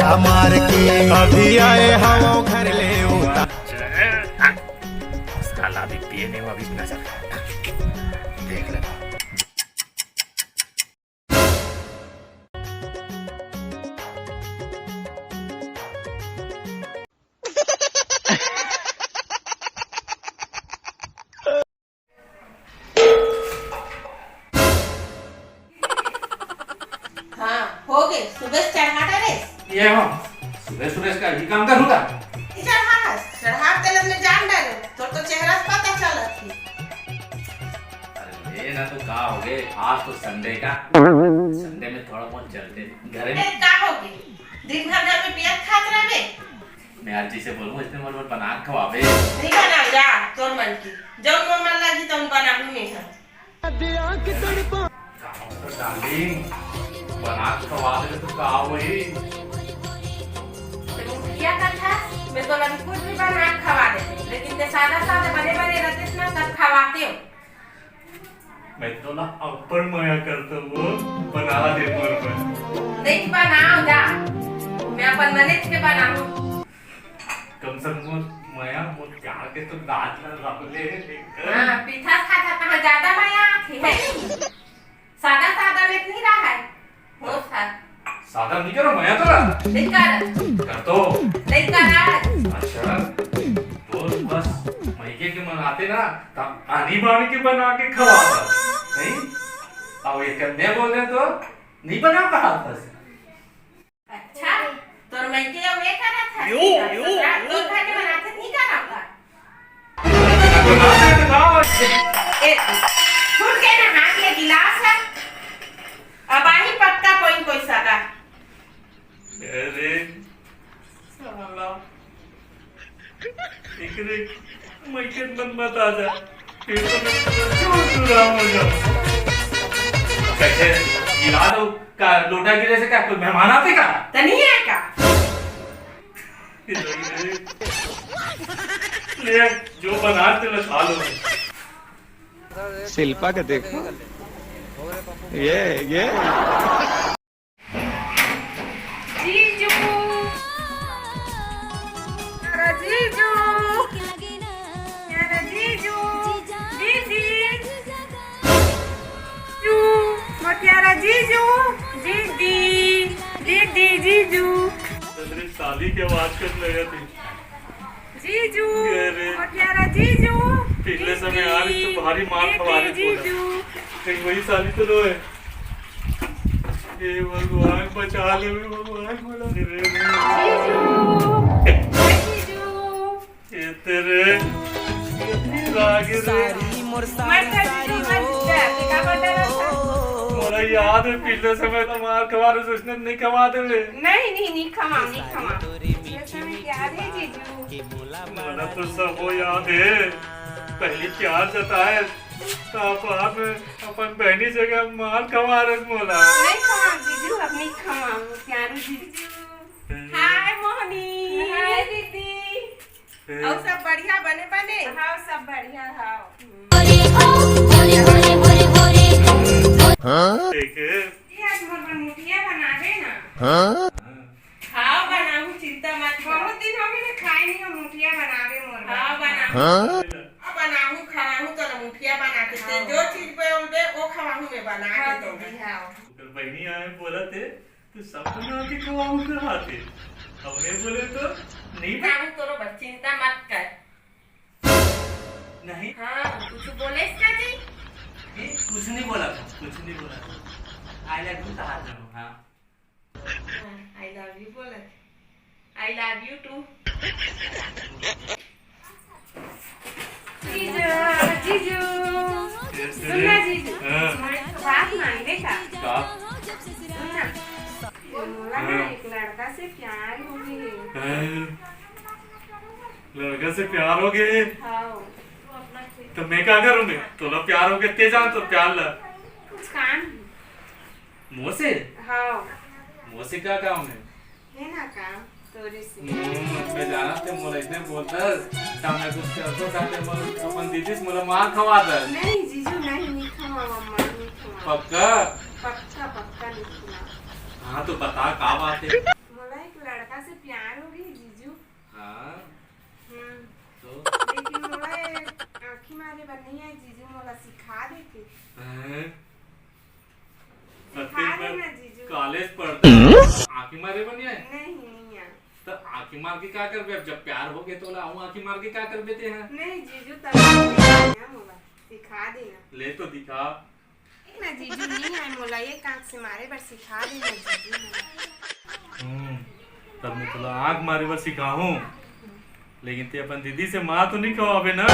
अड्डा मार के अभी आए हम घर ले उतार। साला भी पिए नहीं, अभी नजर देख लेना। हाँ हो गए। सुबह चढ़ा रे ये हो सुबह सुबह का ही काम करूँगा। चढ़ा तेल में जान डालो तो चेहरा से पता चला थी। अरे ना तो का हो गए, आज तो संडे का, संडे में थोड़ा बहुत चलते घर में। का हो गए दिन भर घर में पियत खात रहे। मैं आज जी से बोलूँ इसने मोर बना के खवावे। नहीं बना जा तोर मन की जब मन लगी तो बना नहीं है। डार्लिंग बना के खवा दे तो का वही क्या था मैं तो लगी कुछ भी बना के खवा देते, लेकिन ते सादा सादा बने बने रहते ना सब खवाते हो। मैं तो ना अपर माया करता हूँ, बना दे मोर पर। नहीं बनाओ जा, मैं अपन मने के बनाऊं। कम से कम माया मोर प्यार के तो दांत ना रख ले। हां पीठा खाता कहां ज्यादा माया थी है। सादा सादा में नहीं रहा है हो था। सादा नहीं करो माया तो नहीं कर तो नहीं कर। अच्छा तो बस महीके के मनाते ना तब आनी बानी के बना के खवाता नहीं। अब ये कन्या बोले तो नहीं बना कहा बस। अच्छा तो मैं के ये करा था तो खाने बनाते नहीं करा का। ए छूट के ना हाथ में गिलास है। अब आही पक्का कोई सगा। अरे साला इकरे महीके मन मत आ जा, फिर तो मैं चूरा हो जाऊं। कैसे गिरा दो का लोटा गिरे से क्या कोई मेहमान आते का? तो नहीं है का? ले जो बनाते लो खा लो। शिल्पा का देखो ये जीजू अरे जीजू अरे जीजू दीदी जीजू मोतियारा जीजू दीदी दीदी जीजू तेरी साली के आवाज कट लगा थी। जीजू अरे। मोतियारा जीजू पिछले समय आ रही तो भारी मार खवा रही जीजू कहीं वही साली तो लो है। ये भगवान बचा ले, भगवान बड़ा रे ये तेरे मोरा याद है पिछले समय तो मार खवा रहे सोचने नहीं खवा दे। नहीं खमा याद है जीजू। मोरा तो सब वो याद है, पहली प्यार जताए आप अपन बहनी जगह मार खवा रहे मोला। नहीं खमा जीजू अपनी खमा प्यारू जीजू। हाय मोहनी हाय दीदी और सब बढ़िया बने हाँ सब बढ़िया हाँ। ठीक है आज मुठिया बना दे ना। हाँ बनाऊं चिंता मत, बहुत दिन हो गए खाई नहीं हो मुठिया बना दे मोर। हाँ बनाऊं खवाऊं तो मुठिया बना के दे, जो चीज पे बोलबे वो खवाऊं मैं बना के दूंगी। हाँ अगर बहनी आए बोला थे तो सब बना के खवाऊं कराते, हमने बोले तो नहीं बनाऊं तो बस चिंता मत कर। नहीं हाँ कुछ बोले इसका जी? कुछ नहीं बोला था, कुछ नहीं बोला था। आई लव यू कहा था। हाँ आई लव यू बोला, आई लव यू टू। जीजू सुनना जीजू बात मांगने का सुनना। बोला ना एक लड़का से प्यार हो गई। लड़का से प्यार हो गए हाँ तो मैं क्या करूँ? मैं तो लो प्यार हो गए ते जान तो प्यार ला कुछ काम मुँह से। हाँ मुँह से क्या काम है ना काम तोरी से। मैं जाना थे मोला इतने बोलता सामने कुछ करतो साथे मोर अपन दीदी मोला मार खवा दे। नहीं जीजू नहीं खवा मम्मा नहीं खवा। पक्का पक्का नहीं खवा। हाँ तो बता का बात है। मोला एक लड़का जीजू। हाँ तो लेकिन मोला आँखी मारे बर नहीं है जीजू, मोला सिखा देते। सिखा देना जीजू। कॉलेज पढ़ते आँखी मारे बन आए नहीं है तो आँखी मार के क्या करबे? अब जब प्यार हो गए तो लाऊं आँखी मार के क्या कर देते हैं? नहीं जीजू, तब मोला सिखा देना। ले तो दिखा ना जीजू, नहीं है मोला एक आँख से मारे बर सिखा देना जीजू। तब मैं तुला आँख मारे बर सिखाऊं, लेकिन ते अपन दीदी से माँ तो नहीं खवाबे ना?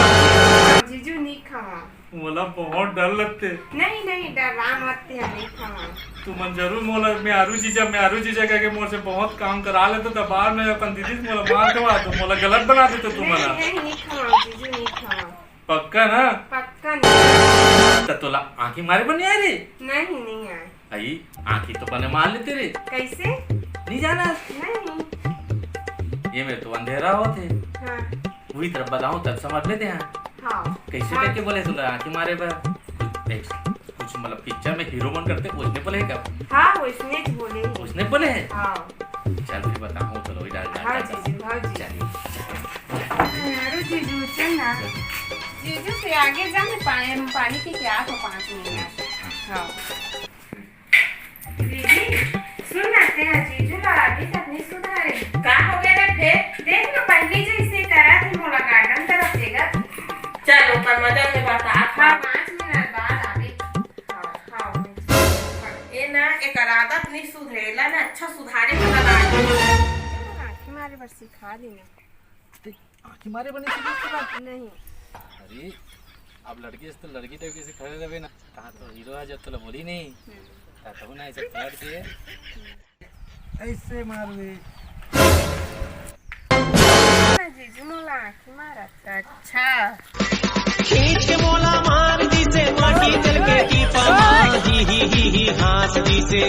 जीजू नहीं खावा। मोला बहुत डर लगते। नहीं डरा मत, नहीं खावा। तू मन जरूर मोला म्यारू जीजा कह के मोर से बहुत काम करा ले तो बाद में अपन दीदी से मोला मार खवा तो मोला गलत बना दे तो तू मला। नहीं खावा जीजू, नहीं खावा। पक्का ना? पक्का नहीं। तो तोला आँखी मारे बन आए रे? नहीं आए। आई आँखी तो बने मार लेते रे। कैसे? नहीं जाना? नहीं। ये मेरे तो अंधेरा होते। हाँ। वही तरफ बताऊं तब समझ लेते हैं। हाँ। कैसे करके बोले तुला आँखी मारे पर? कुछ मतलब पिक्चर में हीरो बन करते उसने बोले है क्या? हाँ, उसने बोले। उसने बोले है? हाँ। चल फिर बताऊं, चलो इधर हाँ जीजू, हाँ जीजू। जीजू चल ना। जीजू से आगे जा, मैं पानी की प्यास हो 5 मिनट। हाँ। दीदी सुन ना, तेरा जीजू ला अभी तक नहीं सुधारे। का हो गया रे फिर? देख ना, पहले जैसे करा थी मोला गार्डन तरफ देगा। चलो पर मजा में बात आ। हाँ, 5 मिनट बाद आवे। हाँ। ये ना एक आदत नहीं सुधरेला ना, अच्छा सुधारे के लगा। आँखी मारे बस सिखा देना। आँखी मारे बने सीखी नहीं। अरे अब लड़की से तो लड़की टाइप से खड़े रहे ना, कहाँ तो हीरो है जब तो बोली नहीं तो ना ऐसे खड़ के ऐसे मार दे। जीजू मोला आँखी मारा। अच्छा खींच के मोला मार दी से माटी चल के की पामा ही हाथ दी से